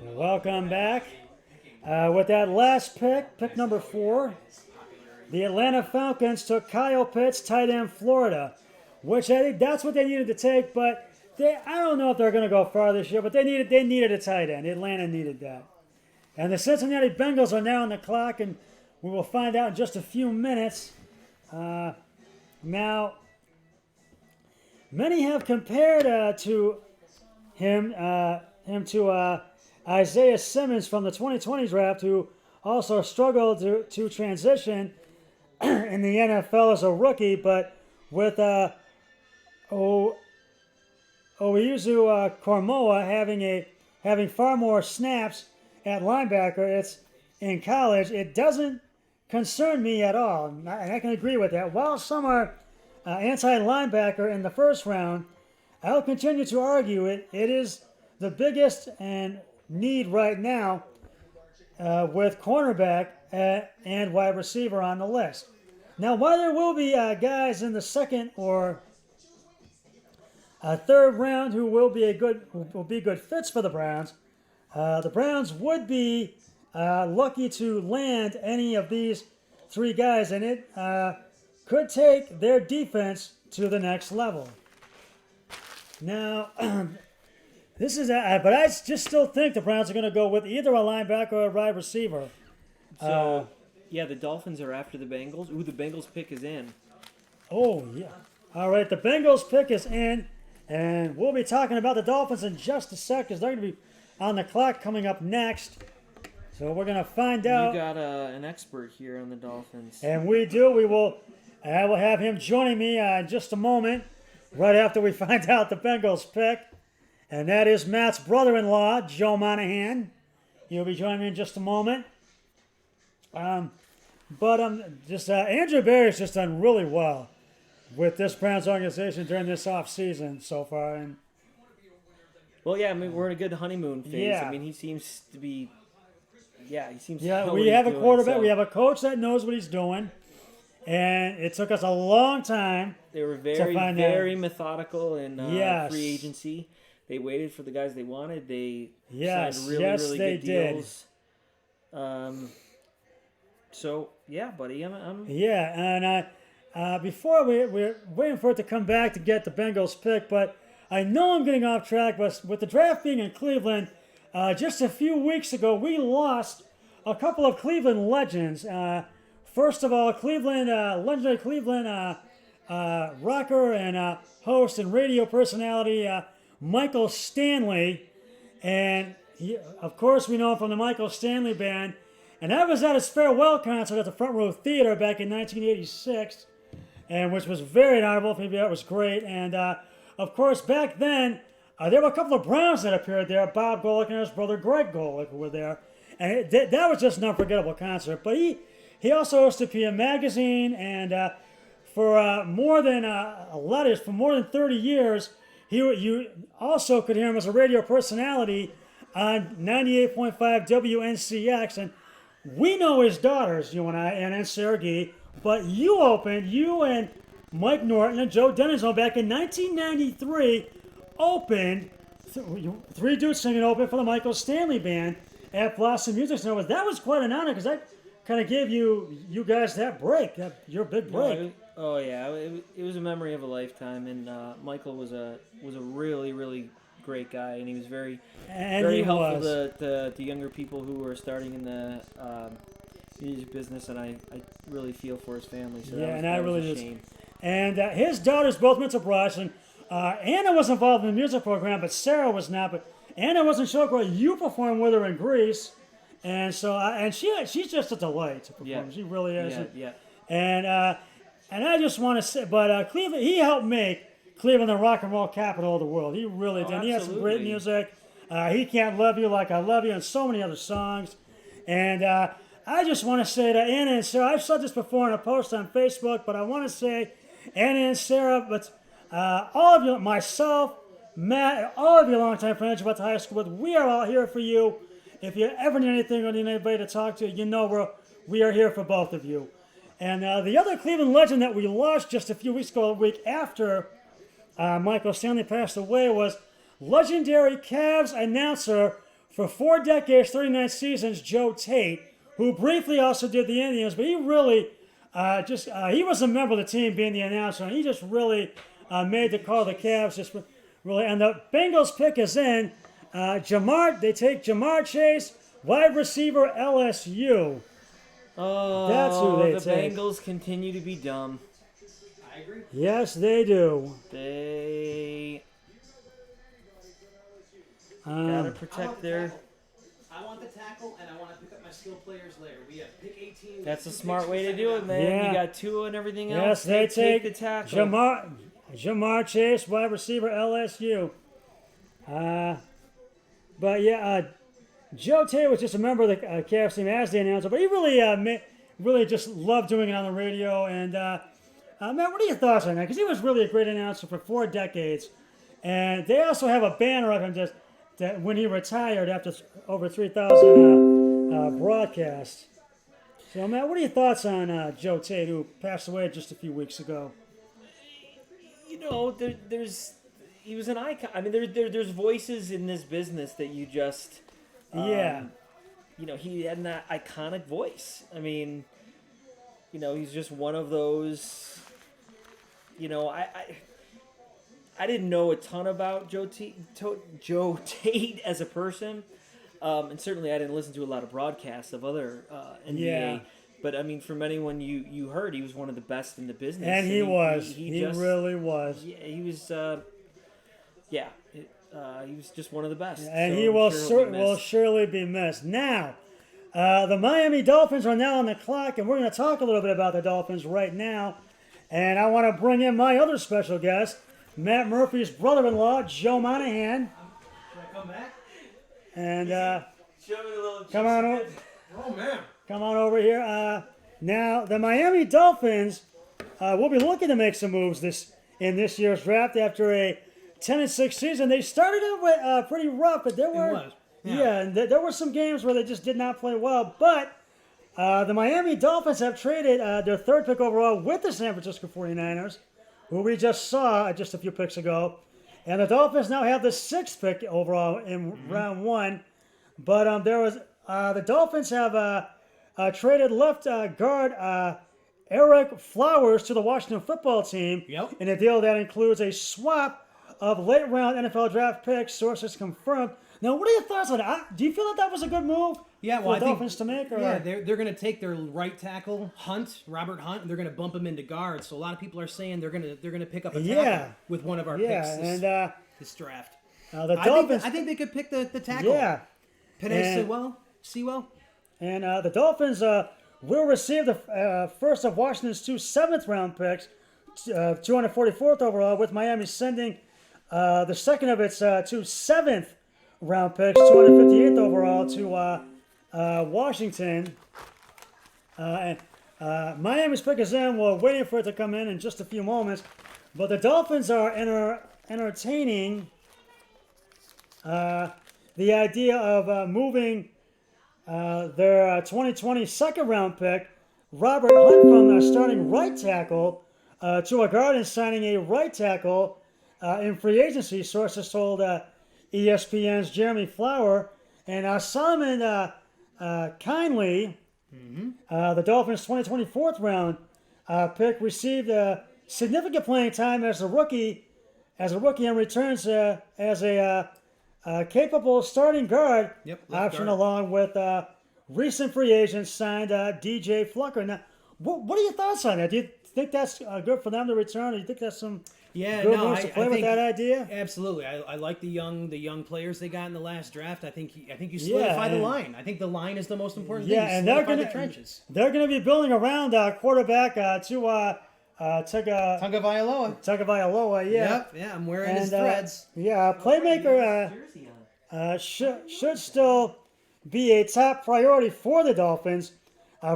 Welcome back. With that last pick number 4, the Atlanta Falcons took Kyle Pitts, tight end, Florida, which I think that's what they needed to take. But I don't know if they're going to go far this year. But they needed a tight end. Atlanta needed that. And the Cincinnati Bengals are now on the clock, and we will find out in just a few minutes. Now, many have compared to him to Isaiah Simmons from the 2020 draft, who also struggled to transition in the NFL as a rookie, but with Oyuzu Kormoa having far more snaps at linebacker, it's in college. It doesn't concern me at all, and I can agree with that. While some are anti-linebacker in the first round, I'll continue to argue it is the biggest and need right now with cornerback and wide receiver on the list. Now, while there will be guys in the second or third round who will be good fits for the Browns would be lucky to land any of these 3 guys, and it could take their defense to the next level. Now, but I just still think the Browns are going to go with either a linebacker or a wide receiver. So, the Dolphins are after the Bengals. Ooh, the Bengals pick is in. Oh, yeah. All right, the Bengals pick is in, and we'll be talking about the Dolphins in just a sec, because they're going to be on the clock coming up next. So we're going to find out. You got an expert here on the Dolphins. And we do. I will have him joining me in just a moment, right after we find out the Bengals pick. And that is Matt's brother-in-law, Joe Monahan. He'll be joining me in just a moment. Andrew Berry's just done really well with this Browns organization during this offseason so far. And well, yeah, I mean, we're in a good honeymoon phase. Yeah. I mean, he seems to be. Yeah, he seems. Yeah, to know we what he's have a doing, quarterback. so. We have a coach that knows what he's doing, and it took us a long time. They were to find very methodical in Yes. free agency. They waited for the guys they wanted. They Yes, signed really, yes, really they good did. deals. So yeah, buddy, I'm Yeah, and before we're waiting for it to come back to get the Bengals pick, but I know I'm getting off track. But with the draft being in Cleveland, just a few weeks ago, we lost a couple of Cleveland legends. First of all, legendary Cleveland rocker and host and radio personality Michael Stanley, and of course we know him from the Michael Stanley Band. And I was at his farewell concert at the Front Row Theater back in 1986, and which was very honorable. Maybe that was great. And of course, back then there were a couple of Browns that appeared there. Bob Golick and his brother Greg Golick were there, and that was just an unforgettable concert. But he also hosted PM Magazine, and for more than 30 years, you also could hear him as a radio personality on 98.5 WNCX. And we know his daughters, you and I, Anna and Sarah Gee, but you and Mike Norton and Joe Denison back in 1993 opened, 3 Dudes Singing opened for the Michael Stanley Band at Blossom Music Center. That was quite an honor, because that kind of gave you guys that break, your big break. It was a memory of a lifetime, and Michael was a really, really great guy, and he was very helpful to younger people who were starting in the music business, and I really feel for his family. So that was a shame. And his daughters both went to Brush, and Anna was involved in the music program, but Sarah was not. But Anna wasn't sure where you performed with her in Greece, and so she's just a delight to perform. Yeah. She really is. Yeah. And I just want to say, but Cleveland, he helped make Cleveland the rock and roll capital of the world. He really did. He had some great music. He Can't Love You Like I Love You, and so many other songs. And I just want to say to Anna and Sarah, I've said this before in a post on Facebook, but I want to say, Anna and Sarah, but all of you, myself, Matt, all of you longtime friends about the high school, but we are all here for you. If you ever need anything or need anybody to talk to, you know we are here for both of you. And the other Cleveland legend that we lost just a few weeks ago, a week after Michael Stanley passed away, was legendary Cavs announcer for 4 decades, 39 seasons, Joe Tate, who briefly also did the Indians, but he really he was a member of the team being the announcer, and he just really made the call. The Cavs just really, and the Bengals pick is in. They take Jamar Chase, wide receiver, LSU. Oh, that's who they the take. Bengals continue to be dumb. I agree. Yes, they do. They gotta protect their. I want the tackle, and I want to pick up my skilled players later. We have pick 18. That's a smart way to do it, man. Yeah. You got Tua and everything else. Yes, they take take the tackle. Jamar Chase, wide receiver, LSU. But yeah, Joe Tate was just a member of the Cavs team as the announcer, but he really just loved doing it on the radio. And Matt, what are your thoughts on that? Because he was really a great announcer for 4 decades, and they also have a banner of him just that when he retired after over 3,000 broadcasts. So Matt, what are your thoughts on Joe Tate, who passed away just a few weeks ago? You know, he was an icon. I mean, there's voices in this business that you just. Yeah. You know, he had that iconic voice. I mean, you know, he's just one of those. You know, I didn't know a ton about Joe Tate as a person, and certainly I didn't listen to a lot of broadcasts of other NBA. Yeah. But I mean, from anyone you heard, he was one of the best in the business. And he was. He just, really was. Yeah, he was. He was just one of the best. And so he will surely be missed. Now, the Miami Dolphins are now on the clock, and we're going to talk a little bit about the Dolphins right now. And I want to bring in my other special guest, Matt Murphy's brother-in-law, Joe Monahan. Should I come back? And Show me the little come on over. Oh, man. Come on over here. Now, the Miami Dolphins will be looking to make some moves in this year's draft after a 10-6 season. They started it pretty rough, but there were there were some games where they just did not play well. But the Miami Dolphins have traded their 3rd pick overall with the San Francisco 49ers, who we just saw just a few picks ago. And the Dolphins now have the 6th pick overall in round 1. But the Dolphins have traded left guard Eric Flowers to the Washington football team in a deal that includes a swap of late-round NFL draft picks. Sources confirmed. Now, what are your thoughts on that? Do you feel that was a good move for the Dolphins to make? Or? Yeah, they're going to take their right tackle, Robert Hunt, and they're going to bump him into guard. So a lot of people are saying they're going to pick up a tackle with one of our picks this draft. The Dolphins, I think they could pick the tackle. Yeah. Penei Sewell. And the Dolphins will receive the first of Washington's 2 7th-round picks, 244th overall, with Miami sending the second of its 2 7th-round picks, 258th overall, to Washington. And Miami's pick is in. We're waiting for it to come in just a few moments. But the Dolphins are entertaining the idea of moving their 2020 2nd-round pick, Robert Hunt, from a starting right tackle to a guard, and signing a right tackle in free agency. Sources told ESPN's Jeremy Flower. And Solomon Kindly, the Dolphins' 2020 4th-round pick, received significant playing time as a rookie, and returns as a capable starting guard option, along with recent free agents signed DJ Flucker. Now, what are your thoughts on that? Do you think that's good for them to return? Or do you think that's some good moves to play with that idea? Absolutely. I like the young players they got in the last draft. I think you solidify the line. I think the line is the most important thing. And they're going to be building around quarterback Tagovailoa. Yeah, I'm wearing his threads. Playmaker should still be a top priority for the Dolphins.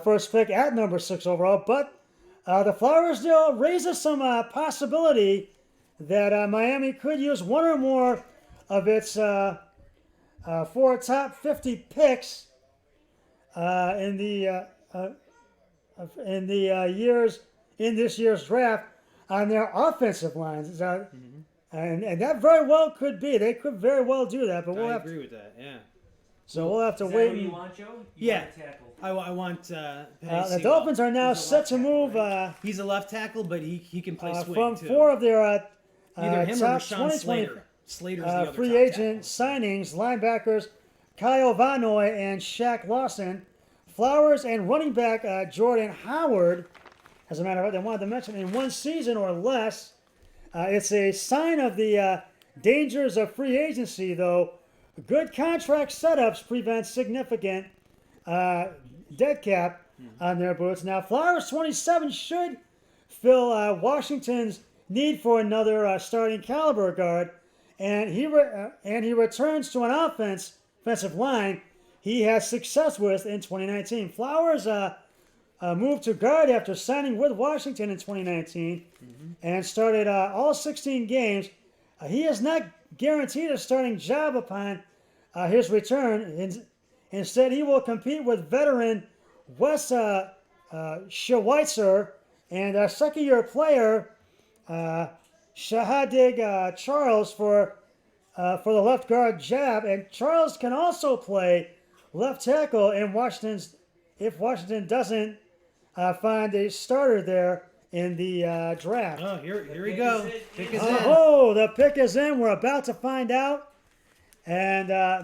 First pick at number 6 overall, but the Flowers deal raises some possibility that Miami could use one or more of its 4 top 50 picks in this year's draft on their offensive lines. And that very well could be. They could very well do that. But I agree with that. Yeah. So we'll have to Is wait. that who you want, Joe? Yeah. Want a tackle. I want. The Sewell. Dolphins are now set to move He's a left tackle, but he can play swing from too. 4 of their Either him or top Rashawn 2020 Slater. Slater's the other free top agent signings, linebackers Kyle Vanoy and Shaq Lawson, Flowers, and running back Jordan Howard. As a matter of fact, I wanted to mention in 1 season or less. It's a sign of the dangers of free agency, though. Good contract setups prevent significant dead cap on their boots. Now, Flowers 27 should fill Washington's need for another starting caliber guard, and he returns to an offensive line he has success with in 2019. Flowers moved to guard after signing with Washington in 2019 and started all 16 games. He is not guaranteed a starting job upon his return. Instead, he will compete with veteran Wes Schweitzer and second-year player Shahadig Charles for the left guard job. And Charles can also play left tackle in if Washington doesn't find a starter there in the draft. Oh, here we go. Pick is in. Oh, the pick is in. We're about to find out. And the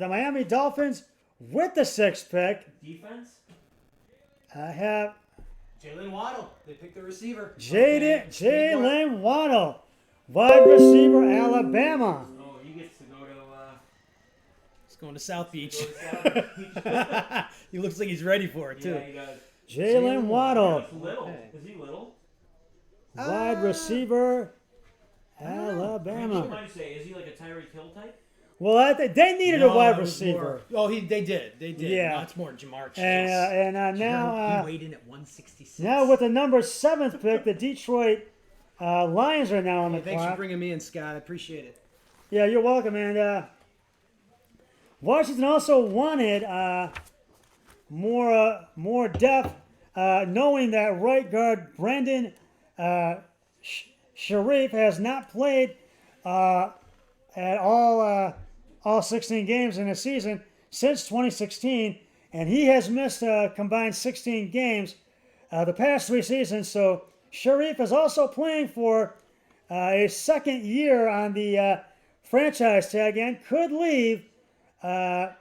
Miami Dolphins with the 6th pick. Defense? I have Jalen Waddle. They picked the receiver. Jalen Waddle, wide receiver, Alabama. Oh, he gets to go to. He's going to South Beach. South Beach. He looks like he's ready for it too. Yeah, he does. Jalen Waddle, He's little. Is he little? wide receiver, What Alabama. might you say? Is he like a Tyreek Hill type? Well, they needed a No, wide it was receiver. more- they did. Yeah. That's more Jamar Chase. And he now, weighed in at 166. now with the number 7th pick, the Detroit Lions are now on the Thanks for clock. bringing me in, Scott. I appreciate it. Yeah, you're welcome. And Washington also wanted more depth, knowing that right guard Brandon Sharif has not played at all 16 games in a season since 2016, and he has missed a combined 16 games the past 3 seasons. So Sharif is also playing for a second year on the franchise tag and could leave via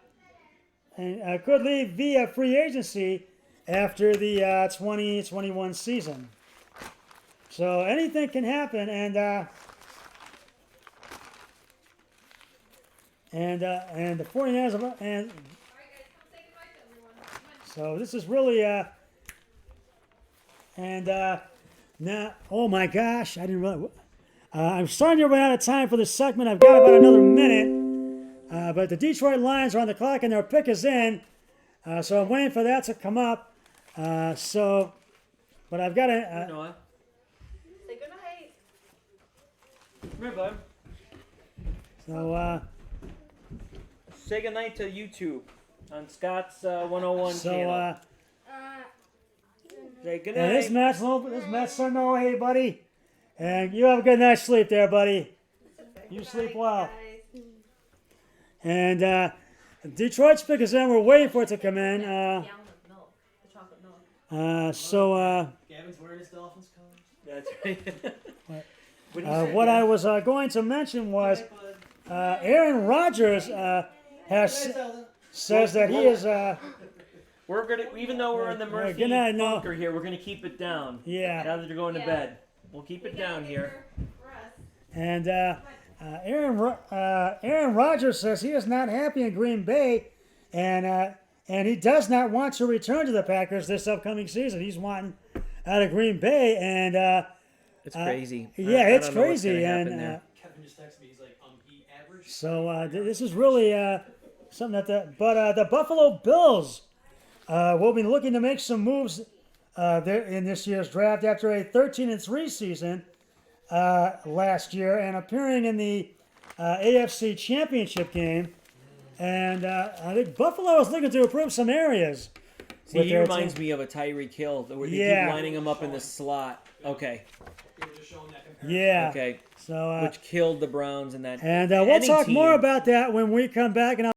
free agency after the 2021 season. So anything can happen, and the 49ers and so this is really now, oh my gosh, I didn't really. I'm starting to run out of time for this segment. I've got about another minute, but the Detroit Lions are on the clock and their pick is in, so I'm waiting for that to come up. But I've got to. Noah. Say goodnight. Come here, bud. So Say goodnight to YouTube on Scott's 101 channel. Say goodnight. And this Matt's son, no, hey buddy, and you have a good night's sleep there, buddy. You sleep well. And Detroit's pick is in. We're waiting for it to come in. Gallon of milk, the chocolate milk. Gavin's wearing his Dolphins colors. That's right. What I was going to mention was Aaron Rodgers says that he is. We're gonna, even though we're in the Murphy good night, no. bunker here, we're gonna keep it down. Yeah. Now that you're going to Yeah. bed, we'll keep it down here. And Aaron Rodgers says he is not happy in Green Bay, and he does not want to return to the Packers this upcoming season. He's wanting out of Green Bay, and It's crazy. yeah, I it's don't know what's crazy, gonna happen and there. Kevin just texted me. He's like, he average. so this is really something but the Buffalo Bills will be looking to make some moves there in this year's draft after a 13-3 season last year and appearing in the AFC Championship game. And I think Buffalo is looking to improve some areas. See, he reminds me of a Tyreek Hill, where they Yeah. keep lining him up in the slot. Okay. They were just showing that comparison. Yeah. Okay. So Which killed the Browns in that. and we'll any talk team. more about that when we come back. And